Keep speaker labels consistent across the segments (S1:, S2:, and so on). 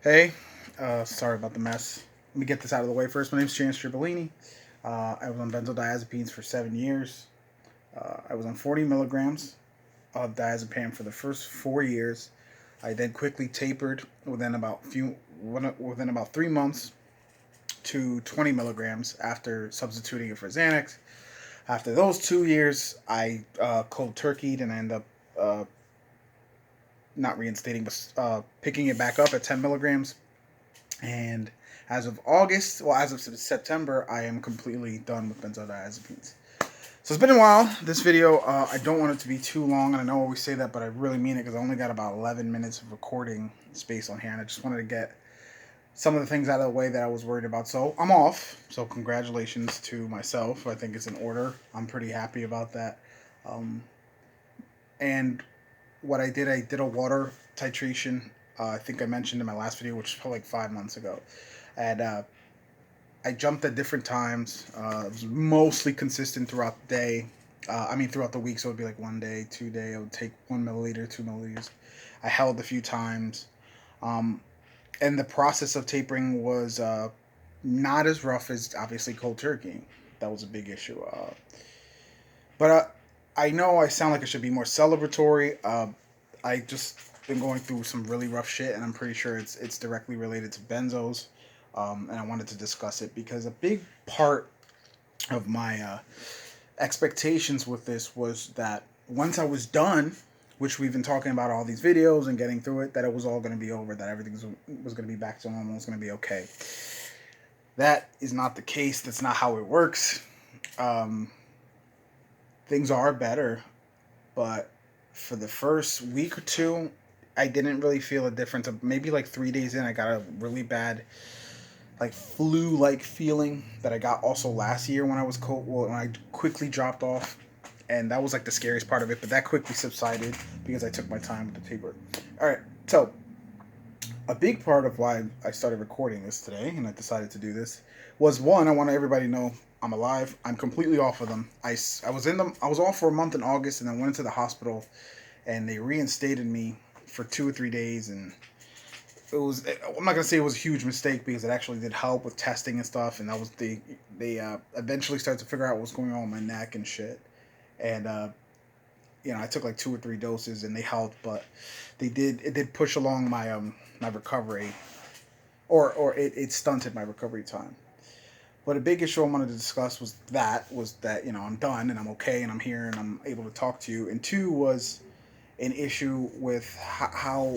S1: Hey, sorry about the mess. Let me get this out of the way first. My name's Chance Tribolini. I was on benzodiazepines for 7 years. I was on 40 milligrams of diazepam for the first 4 years. I then quickly tapered within about 3 months to 20 milligrams after substituting it for Xanax. After those 2 years, I cold turkeyed and I ended up not reinstating, but picking it back up at 10 milligrams. And as of August, well, as of September, I am completely done with benzodiazepines. So it's been a while. This video, I don't want it to be too long, and I know I always say that, but I really mean it because I only got about 11 minutes of recording space on here, and I just wanted to get some of the things out of the way that I was worried about. So I'm off. So congratulations to myself. I think it's in order. I'm pretty happy about that. Um, and what I did a water titration. I think I mentioned in my last video, which was probably like 5 months ago, and I jumped at different times. It was mostly consistent throughout the day. Throughout the week, so it would be like one day, 2 day. I would take 1 milliliter, 2 milliliters. I held a few times, um, and the process of tapering was not as rough as obviously cold turkey. That was a big issue. But I know I sound like I should be more celebratory. I just been going through some really rough shit, and I'm pretty sure it's directly related to benzos. And I wanted to discuss it because a big part of my expectations with this was that once I was done, which we've been talking about all these videos and getting through it, that it was all going to be over, that everything was going to be back to normal, it was going to be okay. That is not the case. That's not how it works. Um, Things are better, but for the first week or two, I didn't really feel a difference. Maybe like 3 days in, I got a really bad like flu-like feeling that I got also last year when I was cold. Well, when I quickly dropped off, and that was like the scariest part of it. But that quickly subsided because I took my time with the taper. All right, so a big part of why I started recording this today, and I decided to do this, was one, I want everybody to know I'm alive. I'm completely off of them. I was in them. I was off for a month in August, and then went into the hospital, and they reinstated me for 2 or 3 days, and it was, I'm not gonna say it was a huge mistake because it actually did help with testing and stuff, and that was they eventually started to figure out what was going on with my neck and shit, and I took like 2 or 3 doses and they helped, but it did push along my recovery, or it stunted my recovery time. But a big issue I wanted to discuss was that I'm done and I'm okay and I'm here and I'm able to talk to you, and two was an issue with how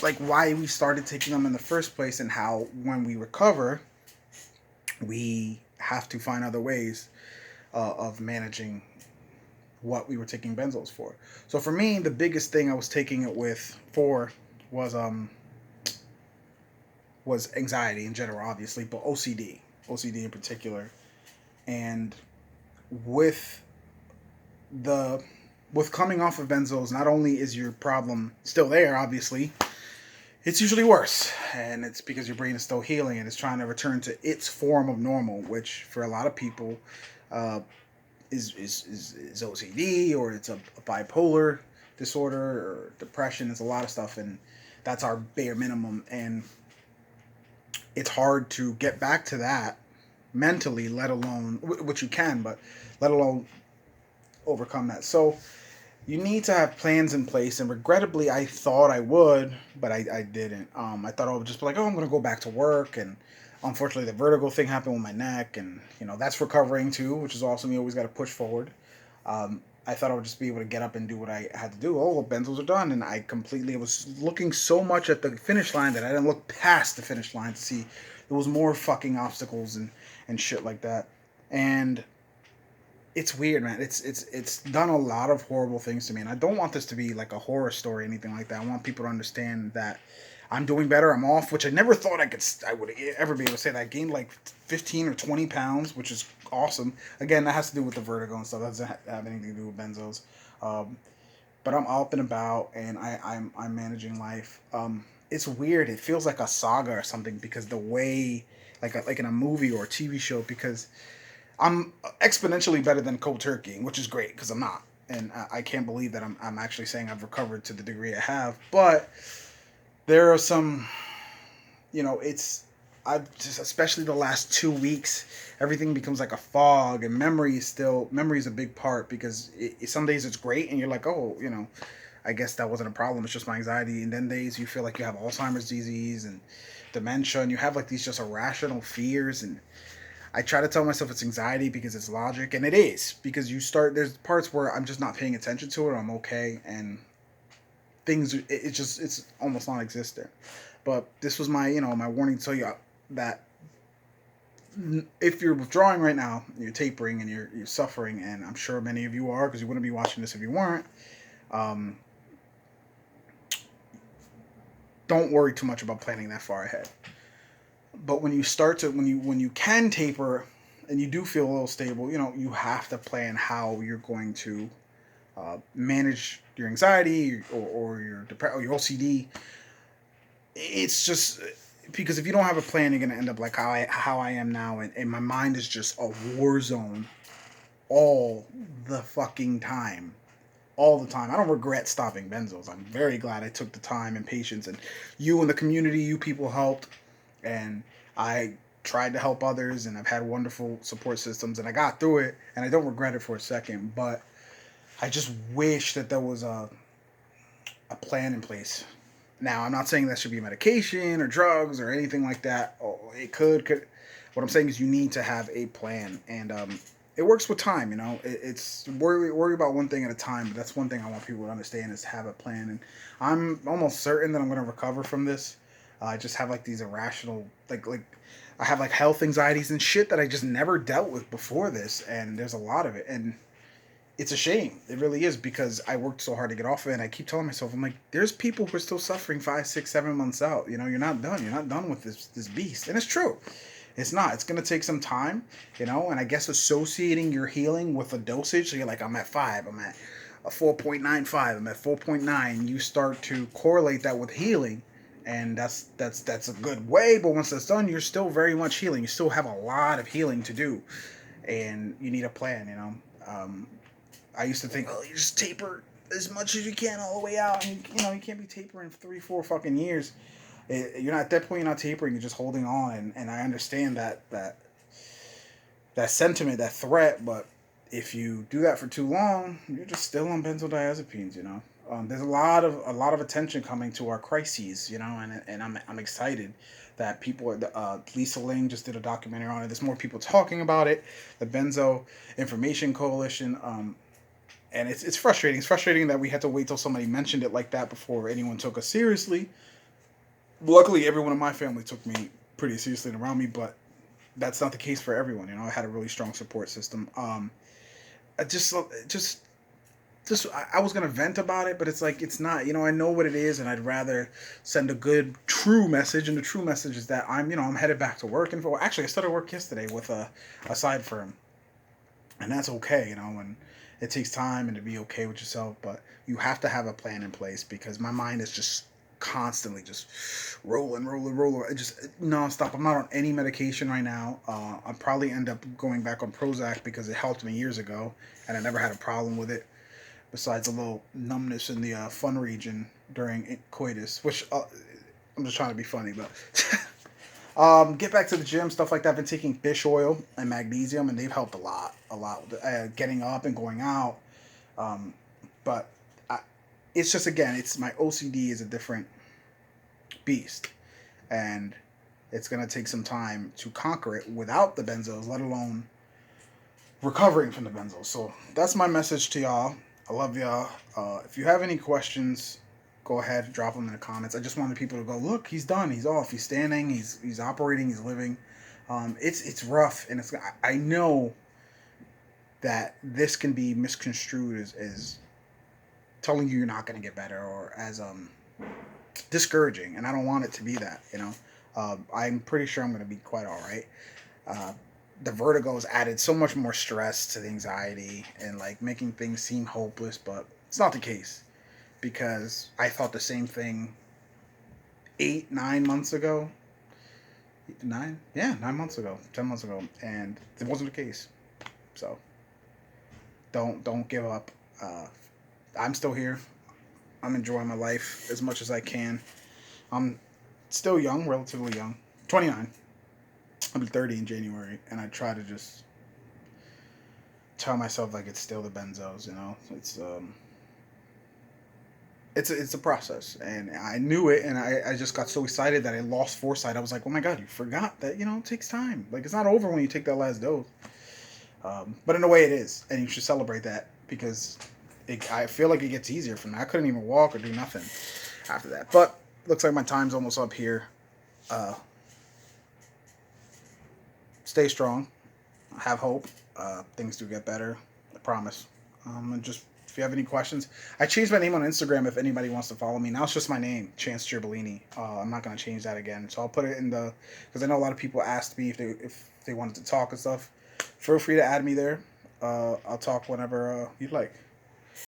S1: like why we started taking them in the first place, and how when we recover we have to find other ways of managing what we were taking benzos for. So for me, the biggest thing I was taking it with for was was anxiety in general, obviously, but OCD in particular. And with the with coming off of benzos, not only is your problem still there, obviously, it's usually worse, and it's because your brain is still healing and it's trying to return to its form of normal, which for a lot of people uh, is OCD, or it's a bipolar disorder or depression. It's a lot of stuff, and that's our bare minimum. And it's hard to get back to that mentally, let alone which you can, but let alone overcome that. So you need to have plans in place, and regrettably I thought I would, but I didn't. I thought I would just be like, oh, I'm gonna go back to work, and unfortunately the vertigo thing happened with my neck, and that's recovering too, which is awesome. You always got to push forward. I thought I would just be able to get up and do what I had to do. Oh, the benzos are done, and I completely was looking so much at the finish line that I didn't look past the finish line to see there was more fucking obstacles and shit like that. And it's weird, man. It's done a lot of horrible things to me, and I don't want this to be like a horror story or anything like that. I want people to understand that I'm doing better. I'm off, which I never thought I would ever be able to say that. I gained like 15 or 20 pounds, which is awesome. Again, that has to do with the vertigo and stuff. That doesn't have anything to do with benzos. Um, but I'm up and about, and I'm managing life. It's weird. It feels like a saga or something, because the way, like in a movie or a TV show, because I'm exponentially better than cold turkey, which is great because I'm not, and I can't believe that I'm actually saying I've recovered to the degree I have. But there are some I've just, especially the last 2 weeks, everything becomes like a fog, and memory is a big part because some days it's great and you're like, oh, I guess that wasn't a problem. It's just my anxiety. And then days you feel like you have Alzheimer's disease and dementia, and you have like these just irrational fears. And I try to tell myself it's anxiety because it's logic, and it is because there's parts where I'm just not paying attention to it. I'm okay, and it's almost non-existent. But this was my warning to tell you that if you're withdrawing right now, you're tapering and you're suffering, and I'm sure many of you are because you wouldn't be watching this if you weren't. Um, don't worry too much about planning that far ahead. But when you can taper and you do feel a little stable, you have to plan how you're going to manage your anxiety or or your OCD. It's just because if you don't have a plan, you're gonna end up like how I am now, and my mind is just a war zone all the fucking time. All the time. I don't regret stopping benzos. I'm very glad I took the time and patience, and you in the community, you people helped, and I tried to help others, and I've had wonderful support systems, and I got through it, and I don't regret it for a second. But I just wish that there was a plan in place. Now, I'm not saying that should be medication or drugs or anything like that. Oh, it could. What I'm saying is you need to have a plan, and it works with time. It's worry about one thing at a time. But that's one thing I want people to understand is to have a plan. And I'm almost certain that I'm going to recover from this. I just have like these irrational, like I have like health anxieties and shit that I just never dealt with before this, and there's a lot of it, and it's a shame. It really is because I worked so hard to get off of it. And I keep telling myself, I'm like, there's people who are still suffering 5, 6, 7 months out. You're not done. You're not done with this beast, and it's true. It's not. It's gonna take some time, And I guess associating your healing with a dosage, so you're like, I'm at 5. I'm at a 4.95. I'm at 4.9. You start to correlate that with healing, and that's a good way. But once that's done, you're still very much healing. You still have a lot of healing to do, and you need a plan. I used to think, oh, you just taper as much as you can all the way out, and you can't be tapering for 3, 4 fucking years. You're not at that point. You're not tapering. You're just holding on, and I understand that sentiment, that threat. But if you do that for too long, you're just still on benzodiazepines. There's a lot of attention coming to our crises. And I'm excited that people. Lisa Ling just did a documentary on it. There's more people talking about it. The Benzo Information Coalition. And it's frustrating. It's frustrating that we had to wait till somebody mentioned it like that before anyone took us seriously. Luckily, everyone in my family took me pretty seriously and around me, but that's not the case for everyone. I had a really strong support system. I I was gonna vent about it, but it's like it's not. I know what it is, and I'd rather send a good, true message. And the true message is that I'm headed back to work. And actually, I started work yesterday with a side firm, and that's okay. And it takes time and to be okay with yourself, but you have to have a plan in place because my mind is just constantly just rolling, just nonstop. I'm not on any medication right now. I'll probably end up going back on Prozac because it helped me years ago, and I never had a problem with it. Besides a little numbness in the fun region during coitus, which I'm just trying to be funny, but get back to the gym, stuff like that. I've been taking fish oil and magnesium, and they've helped a lot with getting up and going out. But it's just it's my OCD is a different beast, and it's gonna take some time to conquer it without the benzos, let alone recovering from the benzos. So that's my message to y'all. I love y'all. If you have any questions, go ahead, drop them in the comments. I just wanted people to go, look, he's done, he's off, he's standing, he's operating, he's living. It's rough, and I know that this can be misconstrued as telling you you're not going to get better or as discouraging, and I don't want it to be that. I'm pretty sure I'm going to be quite all right. The vertigo has added so much more stress to the anxiety and like making things seem hopeless, but it's not the case because I thought the same thing 9 months ago. 9? Yeah, 9 months ago, 10 months ago, and it wasn't the case. So don't give up. I'm still here. I'm enjoying my life as much as I can. I'm still young, relatively young, 29. I'll be 30 in January, and I try to just tell myself like it's still the benzos. You know, it's a process, and I knew it, and I just got so excited that I lost foresight. I was like, oh my god, you forgot that it takes time. Like it's not over when you take that last dose. But in a way, it is, and you should celebrate that because I feel like it gets easier from that. I couldn't even walk or do nothing after that. But looks like my time's almost up here. Uh, Stay strong. Have hope. Things do get better. I promise. And just if you have any questions, I changed my name on Instagram. If anybody wants to follow me, now it's just my name, Chance Girbellini. I'm not gonna change that again. So I'll put it in the because I know a lot of people asked me if they wanted to talk and stuff. Feel free to add me there. I'll talk whenever you'd like.